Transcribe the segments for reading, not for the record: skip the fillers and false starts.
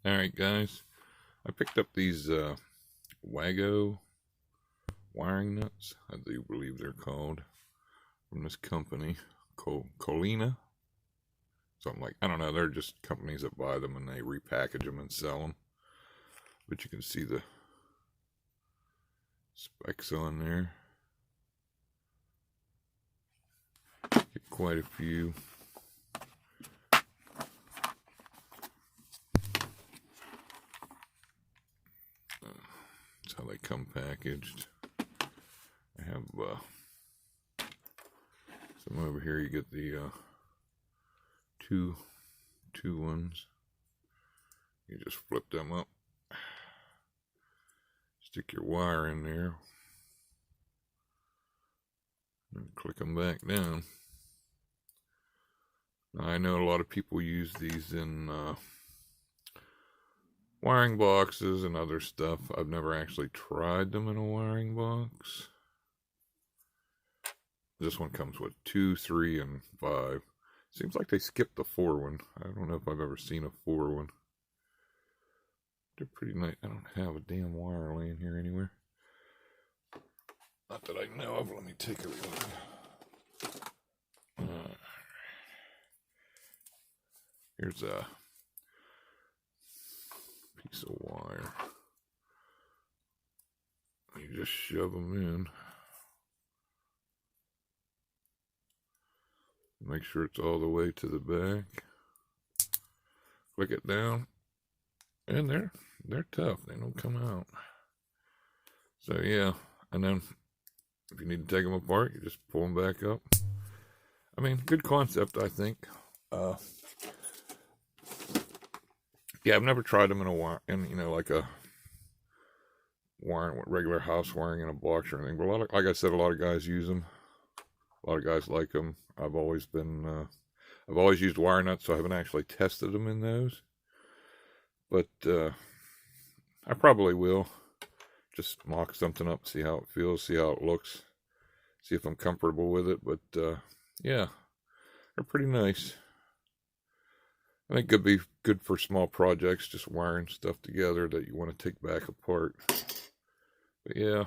Alright guys, I picked up these Wago wiring nuts, I do believe they're called, from this company, Golena. Something like, I don't know, they're just companies that buy them and they repackage them and sell them. But you can see the specs on there. Get quite a few. That's how they come packaged. I have some over here. You get the two ones. You just flip them up, stick your wire in there, and click them back down. Now, I know a lot of people use these in wiring boxes and other stuff. I've never actually tried them in a wiring box. This one comes with 2, 3, and 5. Seems like they skipped the 4 one. I don't know if I've ever seen a 4 one. They're pretty nice. I don't have a damn wire laying here anywhere. Not that I know of. Let me take a look. Here's a piece of wire. You just shove them in. Make sure it's all the way to the back. Click it down. And they're tough. They don't come out. So yeah, and then if you need to take them apart, you just pull them back up. I mean, good concept, I think. Yeah, I've never tried them in a wire, like a wiring, regular house wiring in a box or anything. But like I said, a lot of guys use them. A lot of guys like them. I've always used wire nuts, so I haven't actually tested them in those. But I probably will. Just mock something up, see how it feels, see how it looks, see if I'm comfortable with it. But yeah, they're pretty nice. I think it'd be good for small projects, just wiring stuff together that you want to take back apart. But yeah.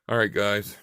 All right, guys.